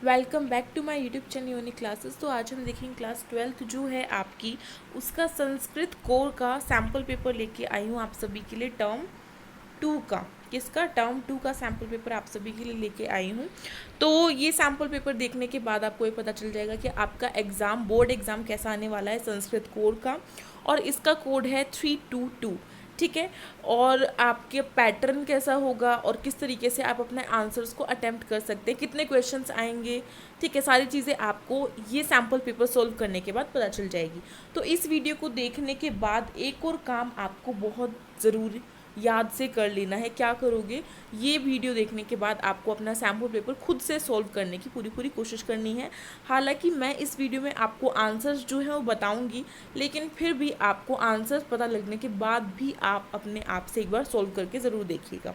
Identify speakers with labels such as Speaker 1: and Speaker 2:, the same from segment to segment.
Speaker 1: Welcome back to my YouTube channel unique classes. तो आज हम देखेंगे क्लास 12th जो है आपकी, उसका संस्कृत कोर का सैम्पल पेपर लेके आई हूँ आप सभी के लिए। टर्म 2 का, किसका, टर्म 2 का सैम्पल पेपर आप सभी के लिए लेके आई हूँ। तो ये सैम्पल पेपर देखने के बाद आपको ये पता चल जाएगा कि आपका एग्ज़ाम, बोर्ड एग्ज़ाम कैसा आने वाला है संस्कृत कोर का। और इसका कोड है 322, ठीक है। और आपके पैटर्न कैसा होगा और किस तरीके से आप अपने आंसर्स को अटेम्प्ट कर सकते हैं, कितने क्वेश्चंस आएंगे, ठीक है, सारी चीज़ें आपको ये सैम्पल पेपर सोल्व करने के बाद पता चल जाएगी। तो इस वीडियो को देखने के बाद एक और काम आपको बहुत ज़रूरी याद से कर लेना है। क्या करोगे, ये वीडियो देखने के बाद आपको अपना सैम्पल पेपर खुद से सॉल्व करने की पूरी कोशिश करनी है। हालांकि मैं इस वीडियो में आपको आंसर्स जो है वो बताऊंगी, लेकिन फिर भी आपको आंसर्स पता लगने के बाद भी आप अपने आप से एक बार सॉल्व करके ज़रूर देखिएगा।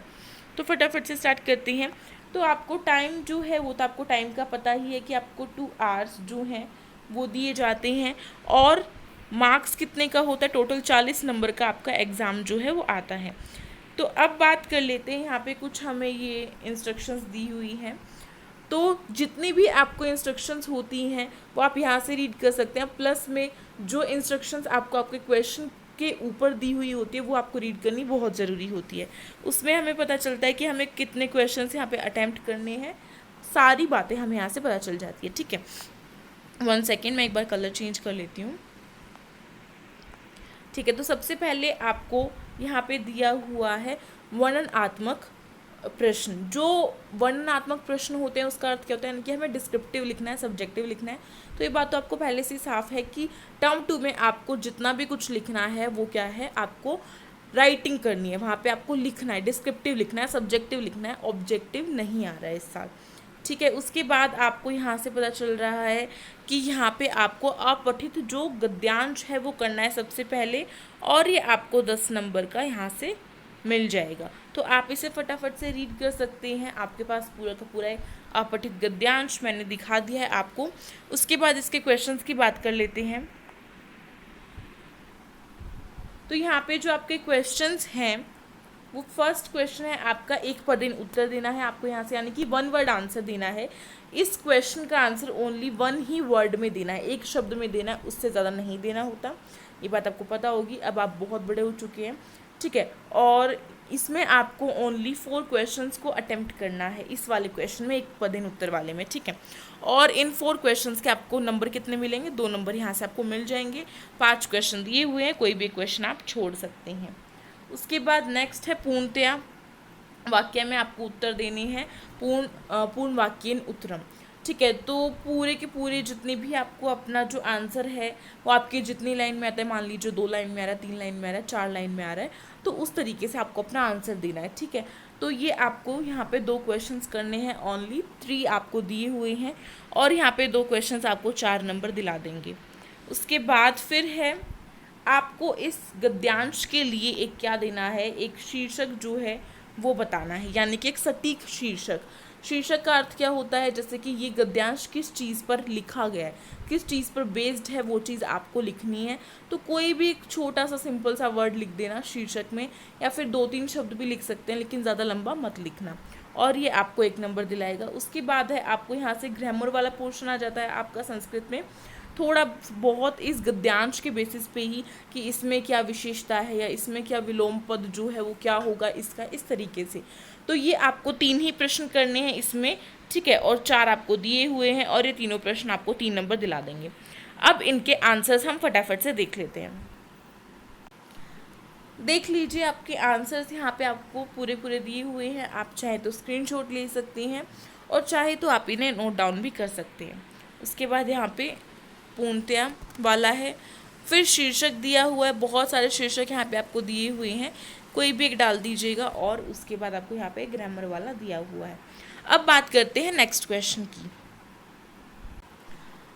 Speaker 1: तो फटाफट से स्टार्ट करते हैं। तो आपको टाइम जो है वो तो आपको टाइम का पता ही है कि आपको 2 आवर्स जो हैं वो दिए जाते हैं। और मार्क्स कितने का होता है, टोटल 40 नंबर का आपका एग्ज़ाम जो है वो आता है। तो अब बात कर लेते हैं, यहाँ पे कुछ हमें ये इंस्ट्रक्शंस दी हुई हैं। तो जितनी भी आपको इंस्ट्रक्शंस होती हैं वो आप यहाँ से रीड कर सकते हैं। प्लस में जो इंस्ट्रक्शंस आपको आपके क्वेश्चन के ऊपर दी हुई होती है वो आपको रीड करनी बहुत ज़रूरी होती है। उसमें हमें पता चलता है कि हमें कितने क्वेश्चंस यहाँ पे अटैम्प्ट करने हैं, सारी बातें हमें यहाँ से पता चल जाती है, ठीक है। 1 सेकेंड, मैं एक बार कलर चेंज कर लेती हूँ, ठीक है। तो सबसे पहले आपको यहाँ पे दिया हुआ है वर्णनात्मक प्रश्न। जो वर्णनात्मक प्रश्न होते हैं उसका अर्थ क्या होता है, यानी कि हमें डिस्क्रिप्टिव लिखना है, सब्जेक्टिव लिखना है। तो ये बात तो आपको पहले से ही साफ है कि टर्म 2 में आपको जितना भी कुछ लिखना है वो क्या है, आपको राइटिंग करनी है, वहाँ पे आपको लिखना है, डिस्क्रिप्टिव लिखना है, सब्जेक्टिव लिखना है, ऑब्जेक्टिव नहीं आ रहा है इस साल, ठीक है। उसके बाद आपको यहाँ से पता चल रहा है कि यहाँ पे आपको अपठित जो गद्यांश है वो करना है सबसे पहले, और ये आपको 10 नंबर का यहाँ से मिल जाएगा। तो आप इसे फटाफट से रीड कर सकते हैं, आपके पास पूरा का पूरा अपठित गद्यांश मैंने दिखा दिया है आपको। उसके बाद इसके क्वेश्चंस की बात कर लेते हैं। तो यहाँ पे जो आपके क्वेश्चंस हैं वो फर्स्ट क्वेश्चन है आपका, एक पदेन उत्तर देना है आपको यहाँ से, यानी कि 1 वर्ड आंसर देना है। इस क्वेश्चन का आंसर ओनली 1 ही वर्ड में देना है, एक शब्द में देना है, उससे ज़्यादा नहीं देना होता। ये बात आपको पता होगी, अब आप बहुत बड़े हो चुके हैं, ठीक है। और इसमें आपको ओनली 4 क्वेश्चंस को अटेम्प्ट करना है, इस वाले क्वेश्चन में, एक पदेन उत्तर वाले में, ठीक है। और इन 4 क्वेश्चंस के आपको नंबर कितने मिलेंगे, 2 नंबर यहाँ से आपको मिल जाएंगे। 5 क्वेश्चन दिए हुए हैं, कोई भी क्वेश्चन आप छोड़ सकते हैं। उसके बाद नेक्स्ट है पूर्णतया वाक्य में आपको उत्तर देने हैं, पूर्ण वाक्यन उत्तरम, ठीक है। तो पूरे के पूरे जितने भी आपको अपना जो आंसर है वो आपके जितनी लाइन में आता है, मान लीजिए 2 लाइन में आ रहा है, 3 लाइन में आ रहा है, 4 लाइन में आ रहा है, तो उस तरीके से आपको अपना आंसर देना है, ठीक है। तो ये आपको यहाँ पे 2 क्वेश्चंस करने हैं, ओनली 3 आपको दिए हुए हैं, और यहाँ पे 2 क्वेश्चंस आपको 4 नंबर दिला देंगे। उसके बाद फिर है आपको इस गद्यांश के लिए एक क्या देना है, एक शीर्षक जो है वो बताना है, यानी कि एक सटीक शीर्षक। शीर्षक का अर्थ क्या होता है, जैसे कि ये गद्यांश किस चीज़ पर लिखा गया है, किस चीज़ पर बेस्ड है, वो चीज़ आपको लिखनी है। तो कोई भी एक छोटा सा सिंपल सा वर्ड लिख देना शीर्षक में, या फिर 2-3 शब्द भी लिख सकते हैं, लेकिन ज़्यादा लंबा मत लिखना, और ये आपको 1 नंबर दिलाएगा। उसके बाद है आपको यहाँ से ग्रामर वाला पोर्शन आ जाता है आपका संस्कृत में, थोड़ा बहुत इस गद्यांश के बेसिस पे ही कि इसमें क्या विशेषता है या इसमें क्या विलोम पद जो है वो क्या होगा इसका, इस तरीके से। तो ये आपको 3 ही प्रश्न करने हैं इसमें, ठीक है, और 4 आपको दिए हुए हैं, और ये तीनों प्रश्न आपको 3 नंबर दिला देंगे। अब इनके आंसर्स हम फटाफट से देख लेते हैं। देख लीजिए आपके आंसर्स यहाँ पे आपको पूरे दिए हुए हैं, आप चाहे तो स्क्रीनशॉट ले सकते हैं और चाहे तो आप इन्हें नोट डाउन भी कर सकते हैं। उसके बाद यहाँ पे पूर्णतया वाला है, फिर शीर्षक दिया हुआ है, बहुत सारे शीर्षक यहाँ पे आपको दिए हुए हैं, कोई भी एक डाल दीजिएगा, और उसके बाद आपको यहाँ पे ग्रामर वाला दिया हुआ है। अब बात करते हैं नेक्स्ट क्वेश्चन की।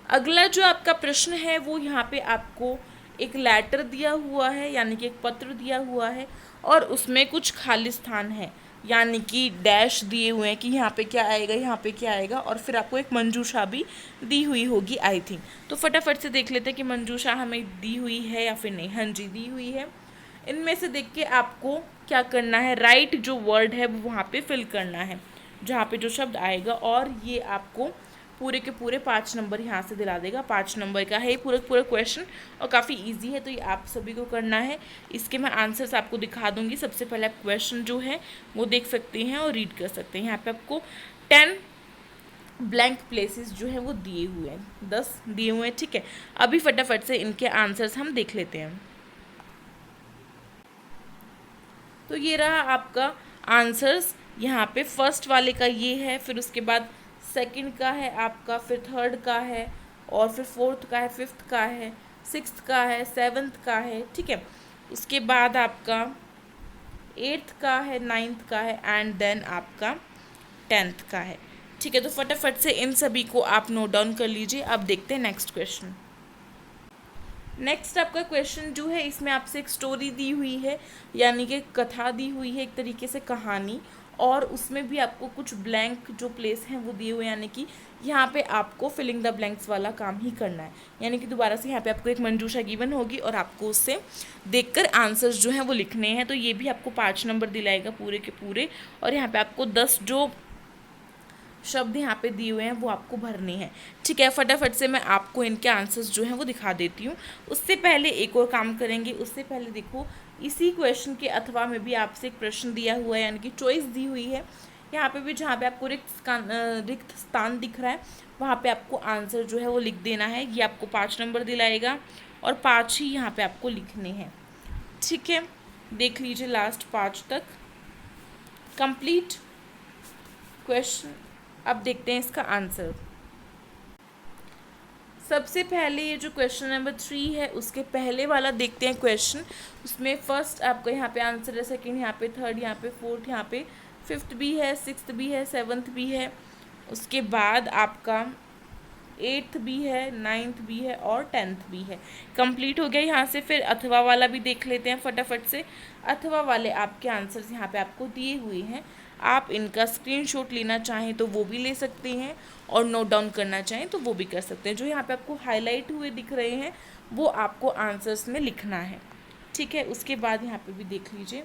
Speaker 1: अगला जो आपका प्रश्न है वो यहाँ पे आपको एक लेटर दिया हुआ है, यानी कि एक पत्र दिया हुआ है, और उसमें कुछ खाली स्थान है, यानी कि डैश दिए हुए हैं कि यहाँ पे क्या आएगा, यहाँ पे क्या आएगा, और फिर आपको एक मंजूषा भी दी हुई होगी आई थिंक। तो फटाफट से देख लेते हैं कि मंजूषा हमें दी हुई है या फिर नहीं। हाँ जी, दी हुई है। इनमें से देख के आपको क्या करना है, राइट जो वर्ड है वो वहाँ पे फिल करना है, जहाँ पे जो शब्द आएगा, और ये आपको पूरे के पूरे 5 नंबर यहाँ से दिला देगा। 5 नंबर का है पूरा पूरा क्वेश्चन और काफ़ी इजी है, तो ये आप सभी को करना है। इसके मैं आंसर्स आपको दिखा दूंगी। सबसे पहले आप क्वेश्चन जो है वो देख सकते हैं और रीड कर सकते हैं। यहाँ पे आपको 10 ब्लैंक प्लेसेस जो है वो दिए हुए हैं, 10 दिए हुए हैं, ठीक है। अभी फटाफट से इनके आंसर्स हम देख लेते हैं। तो ये रहा आपका आंसर्स। यहाँ पे फर्स्ट वाले का ये है, फिर उसके बाद सेकंड का है आपका, फिर थर्ड का है, और फिर फोर्थ का है, फिफ्थ का है, सिक्स्थ का है, सेवन्थ का है, ठीक है। उसके बाद आपका एट्थ का है, नाइन्थ का है, एंड देन आपका 10th का है, ठीक है। तो फटाफट से इन सभी को आप नोट डाउन कर लीजिए। अब देखते हैं नेक्स्ट क्वेश्चन। नेक्स्ट आपका क्वेश्चन जो है, इसमें आपसे एक स्टोरी दी हुई है, यानी कि कथा दी हुई है, एक तरीके से कहानी, और उसमें भी आपको कुछ ब्लैंक जो प्लेस हैं वो दिए हुए, यानी कि यहाँ पे आपको फिलिंग द ब्लैंक्स वाला काम ही करना है। यानी कि दोबारा से यहाँ पे आपको एक मंजूषा गिवन होगी और आपको उससे देखकर आंसर्स जो हैं वो लिखने हैं। तो ये भी आपको 5 नंबर दिलाएगा पूरे के पूरे, और यहाँ पे आपको 10 जो शब्द यहाँ पे दिए हुए हैं वो आपको भरने हैं, ठीक है। फटाफट से मैं आपको इनके आंसर्स जो हैं वो दिखा देती हूँ। उससे पहले एक और काम करेंगे। उससे पहले देखो, इसी क्वेश्चन के अथवा में भी आपसे एक प्रश्न दिया हुआ है, यानी कि चॉइस दी हुई है। यहाँ पे भी जहाँ पे आपको रिक्त स्थान दिख रहा है वहाँ पे आपको आंसर जो है वो लिख देना है। ये आपको 5 नंबर दिलाएगा और 5 ही यहाँ पे आपको लिखने हैं, ठीक है। देख लीजिए लास्ट 5 तक कंप्लीट क्वेश्चन। अब देखते हैं इसका आंसर। सबसे पहले ये जो क्वेश्चन नंबर 3 है उसके पहले वाला देखते हैं क्वेश्चन। उसमें फर्स्ट आपका यहाँ पे आंसर है, सेकंड यहाँ पे, थर्ड यहाँ पे, फोर्थ यहाँ पे, फिफ्थ भी है, सिक्स्थ भी है, सेवन्थ भी है, उसके बाद आपका 8th भी है, 9th भी है और 10th भी है। कंप्लीट हो गया यहाँ से। फिर अथवा वाला भी देख लेते हैं फटाफट से। अथवा वाले आपके आंसर्स यहाँ पे आपको दिए हुए हैं। आप इनका स्क्रीनशॉट लेना चाहें तो वो भी ले सकते हैं, और नोट डाउन करना चाहें तो वो भी कर सकते हैं। जो यहाँ पे आपको हाईलाइट हुए दिख रहे हैं वो आपको आंसर्स में लिखना है, ठीक है। उसके बाद यहाँ पे भी देख लीजिए।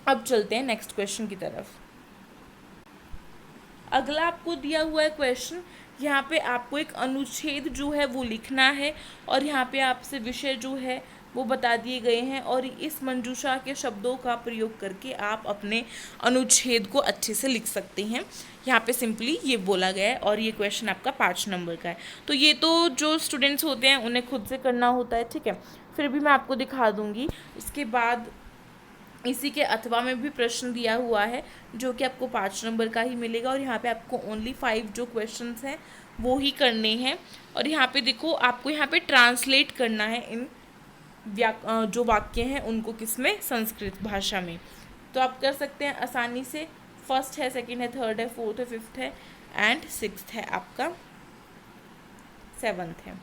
Speaker 1: अब चलते हैं नेक्स्ट क्वेश्चन की तरफ। अगला आपको दिया हुआ है क्वेश्चन। यहाँ पे आपको एक अनुच्छेद जो है वो लिखना है, और यहाँ पे आपसे विषय जो है वो बता दिए गए हैं, और इस मंजूषा के शब्दों का प्रयोग करके आप अपने अनुच्छेद को अच्छे से लिख सकते हैं। यहाँ पे सिंपली ये बोला गया है, और ये क्वेश्चन आपका 5 नंबर का है। तो ये तो जो स्टूडेंट्स होते हैं उन्हें खुद से करना होता है, ठीक है। फिर भी मैं आपको दिखा दूँगी। उसके बाद इसी के अथवा में भी प्रश्न दिया हुआ है जो कि आपको 5 नंबर का ही मिलेगा, और यहाँ पे आपको ओनली 5 जो क्वेश्चंस हैं वो ही करने हैं। और यहाँ पे देखो, आपको यहाँ पे ट्रांसलेट करना है इन जो वाक्य हैं उनको, किसमें, संस्कृत भाषा में। तो आप कर सकते हैं आसानी से। फर्स्ट है, सेकंड है, थर्ड है, फोर्थ है, फिफ्थ है एंड सिक्स्थ है, आपका 7th है,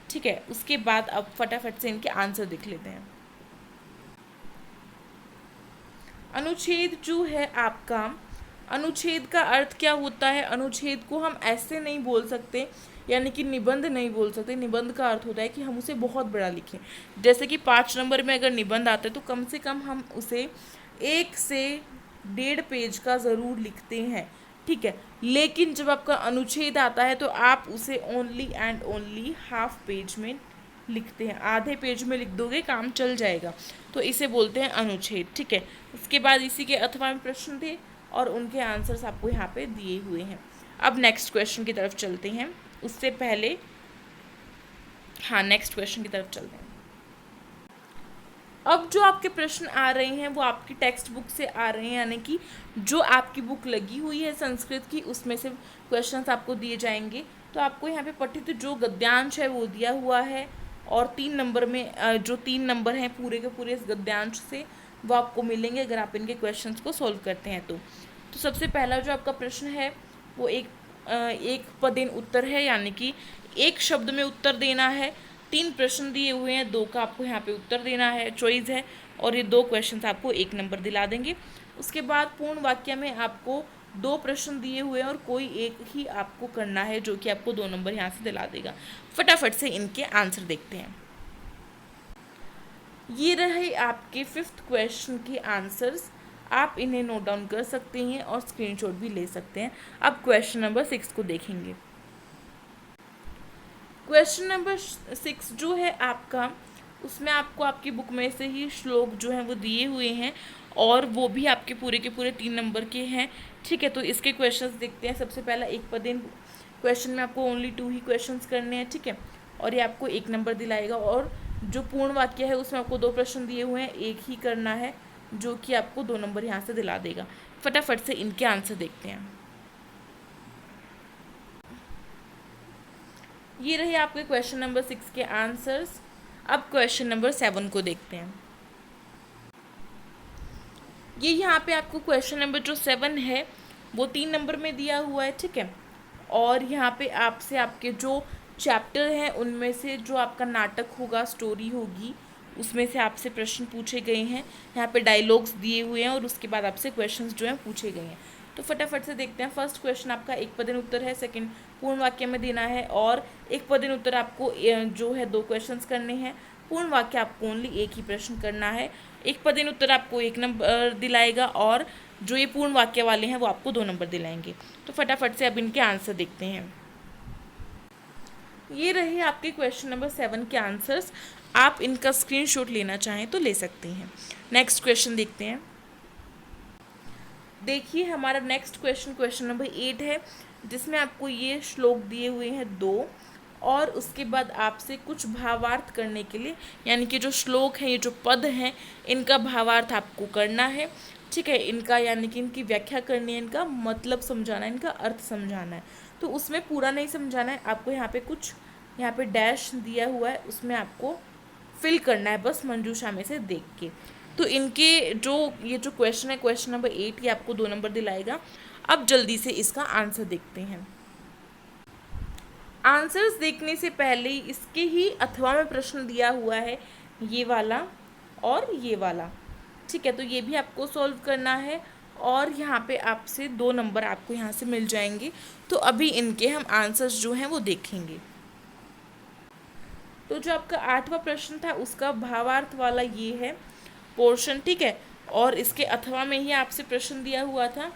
Speaker 1: ठीक है। उसके बाद अब फटाफट से इनके आंसर देख लेते हैं। अनुच्छेद जो है आपका, अनुच्छेद का अर्थ क्या होता है? अनुच्छेद को हम ऐसे नहीं बोल सकते, यानी कि निबंध नहीं बोल सकते। निबंध का अर्थ होता है कि हम उसे बहुत बड़ा लिखें। जैसे कि 5 नंबर में अगर निबंध आता है तो कम से कम हम उसे 1 से 1.5 पेज का ज़रूर लिखते हैं, ठीक है। लेकिन जब आपका अनुच्छेद आता है तो आप उसे only and only half page में लिखते हैं। आधे पेज में लिख दोगे, काम चल जाएगा। तो इसे बोलते हैं अनुच्छेद, ठीक है। उसके बाद इसी के अथवा में प्रश्न थे और उनके आंसर्स आपको यहाँ पे दिए हुए हैं। अब नेक्स्ट क्वेश्चन की तरफ चलते हैं। उससे पहले नेक्स्ट क्वेश्चन की तरफ चलते हैं। अब जो आपके प्रश्न आ रहे हैं वो आपकी टेक्स्ट बुक से आ रहे हैं, यानी कि जो आपकी बुक लगी हुई है संस्कृत की उसमें से क्वेश्चंस आपको दिए जाएंगे। तो आपको यहाँ पे पठित जो गद्यांश है वो दिया हुआ है, और 3 नंबर में जो 3 नंबर हैं पूरे के पूरे इस गद्यांश से वो आपको मिलेंगे अगर आप इनके क्वेश्चंस को सॉल्व करते हैं तो सबसे पहला जो आपका प्रश्न है वो एक पदेन उत्तर है, यानी कि एक शब्द में उत्तर देना है। 3 प्रश्न दिए हुए हैं, 2 का आपको यहाँ पे उत्तर देना है, चॉइस है, और ये 2 क्वेश्चन आपको 1 नंबर दिला देंगे। उसके बाद पूर्ण वाक्य में आपको 2 प्रश्न दिए हुए हैं और कोई एक ही आपको करना है जो कि आपको 2 नंबर यहाँ से दिला देगा। फटाफट से इनके आंसर देखते हैं। ये रहे आपके 5th क्वेश्चन के आंसर्स। आप इन्हें नोट डाउन कर सकते हैं और स्क्रीनशॉट भी ले सकते हैं। अब क्वेश्चन नंबर 6 को देखेंगे। क्वेश्चन नंबर 6 जो है आपका, उसमें आपको आपकी बुक में से ही श्लोक जो हैं वो दिए हुए हैं और वो भी आपके पूरे के पूरे 3 नंबर के हैं। ठीक है, तो इसके क्वेश्चंस देखते हैं। सबसे पहला एक पदेन क्वेश्चन में आपको ओनली 2 ही क्वेश्चंस करने हैं। ठीक है, और ये आपको 1 नंबर दिलाएगा। और जो पूर्ण वाक्य है उसमें आपको 2 प्रश्न दिए हुए हैं, एक ही करना है, जो कि आपको 2 नंबर यहाँ से दिला देगा। फटाफट से इनके आंसर देखते हैं। ये रहे आपके क्वेश्चन नंबर 6 के आंसर्स। अब क्वेश्चन नंबर 7 को देखते हैं। ये यहाँ पे आपको क्वेश्चन नंबर जो 7 है वो 3 नंबर में दिया हुआ है। ठीक है, और यहाँ पे आपसे आपके जो चैप्टर हैं उनमें से जो आपका नाटक होगा, स्टोरी होगी, उसमें से आपसे प्रश्न पूछे गए हैं। यहाँ पे डायलॉग्स दिए हुए हैं और उसके बाद आपसे क्वेश्चंस जो हैं पूछे गए हैं। तो फटाफट से देखते हैं। फर्स्ट क्वेश्चन आपका एक पदेन उत्तर है, सेकंड पूर्ण वाक्य में देना है, और एक पदेन उत्तर आपको जो है 2 क्वेश्चंस करने हैं। पूर्ण वाक्य आपको ओनली एक ही प्रश्न करना है। एक पदेन उत्तर आपको 1 नंबर दिलाएगा और जो ये पूर्ण वाक्य वाले हैं वो आपको 2 नंबर दिलाएंगे। तो फटाफट से अब इनके आंसर देखते हैं। ये रहे आपके क्वेश्चन नंबर 7 के आंसर्स। आप इनका स्क्रीनशॉट लेना चाहें तो ले सकते हैं। नेक्स्ट क्वेश्चन देखते हैं। देखिए हमारा नेक्स्ट क्वेश्चन क्वेश्चन नंबर 8 है, जिसमें आपको ये श्लोक दिए हुए हैं 2, और उसके बाद आपसे कुछ भावार्थ करने के लिए, यानी कि जो श्लोक हैं, ये जो पद हैं, इनका भावार्थ आपको करना है। ठीक है, इनका यानी कि इनकी व्याख्या करनी है, इनका मतलब समझाना है, इनका अर्थ समझाना है। तो उसमें पूरा नहीं समझाना है आपको, यहाँ पे कुछ यहाँ पे डैश दिया हुआ है, उसमें आपको फिल करना है बस मंजूषा में से देख के। तो इनके जो ये जो क्वेश्चन है क्वेश्चन नंबर 8, ये आपको 2 नंबर दिलाएगा। अब जल्दी से इसका आंसर देखते हैं। आंसर्स देखने से पहले इसके ही अथवा में प्रश्न दिया हुआ है, ये वाला और ये वाला। ठीक है, तो ये भी आपको सॉल्व करना है और यहाँ पे आपसे 2 नंबर आपको यहाँ से मिल जाएंगे। तो अभी इनके हम आंसर्स जो हैं वो देखेंगे। तो जो आपका 8वां प्रश्न था उसका भावार्थ वाला ये है पोर्शन। ठीक है, और इसके अथवा में ही आपसे प्रश्न दिया हुआ था,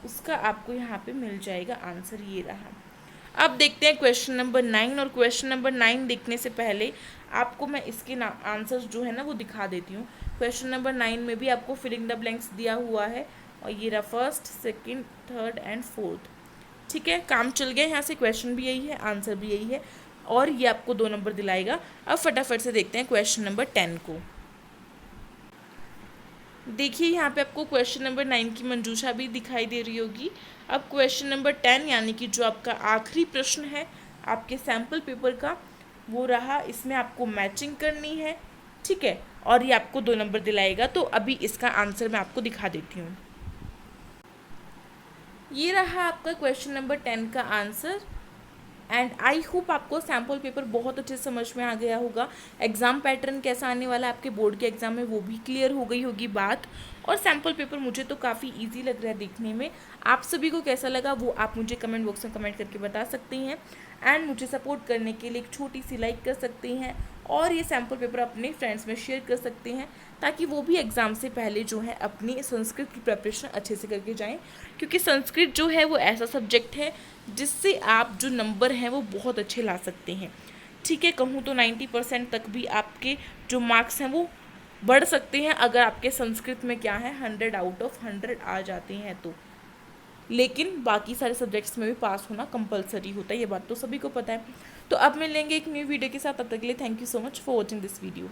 Speaker 1: उसका आपको यहाँ पे मिल जाएगा आंसर, ये रहा। अब देखते हैं क्वेश्चन नंबर 9, और क्वेश्चन नंबर 9 देखने से पहले आपको मैं इसके आंसर्स जो है ना वो दिखा देती हूँ। क्वेश्चन नंबर 9 में भी आपको फिलिंग द ब्लैंक्स दिया हुआ है, और ये रहा first, second, third and fourth. ठीक है, काम चल गया। यहाँ से क्वेश्चन भी यही है, आंसर भी यही है, और ये आपको 2 नंबर दिलाएगा। अब फटाफट से देखते हैं क्वेश्चन नंबर 10 को। देखिए यहाँ पे आपको क्वेश्चन नंबर 9 की मंजूषा भी दिखाई दे रही होगी। अब क्वेश्चन नंबर 10 यानी कि जो आपका आखिरी प्रश्न है आपके सैम्पल पेपर का, वो रहा। इसमें आपको मैचिंग करनी है। ठीक है, और ये आपको 2 नंबर दिलाएगा। तो अभी इसका आंसर मैं आपको दिखा देती हूँ। ये रहा आपका क्वेश्चन नंबर 10 का आंसर। एंड आई होप आपको सैम्पल पेपर बहुत अच्छे समझ में आ गया होगा। एग्ज़ाम पैटर्न कैसा आने वाला है आपके बोर्ड के एग्ज़ाम में वो भी क्लियर हो गई होगी बात। और सैम्पल पेपर मुझे तो काफ़ी इजी लग रहा है देखने में। आप सभी को कैसा लगा वो आप मुझे कमेंट बॉक्स में कमेंट करके बता सकती हैं। एंड मुझे सपोर्ट करने के लिए एक छोटी सी लाइक कर सकती हैं, और ये सैम्पल पेपर अपने फ्रेंड्स में शेयर कर सकते हैं, ताकि वो भी एग्ज़ाम से पहले जो है अपनी संस्कृत की प्रिपरेशन अच्छे से करके जाएं। क्योंकि संस्कृत जो है वो ऐसा सब्जेक्ट है जिससे आप जो नंबर हैं वो बहुत अच्छे ला सकते हैं। ठीक है, कहूँ तो 90% तक भी आपके जो मार्क्स हैं वो बढ़ सकते हैं अगर आपके संस्कृत में क्या है 100 आउट ऑफ 100 आ जाते हैं तो। लेकिन बाकी सारे सब्जेक्ट्स में भी पास होना कंपलसरी होता है, ये बात तो सभी को पता है। तो अब मिलेंगे एक न्यू वीडियो के साथ, तब तक के लिए thank you so much for watching this video.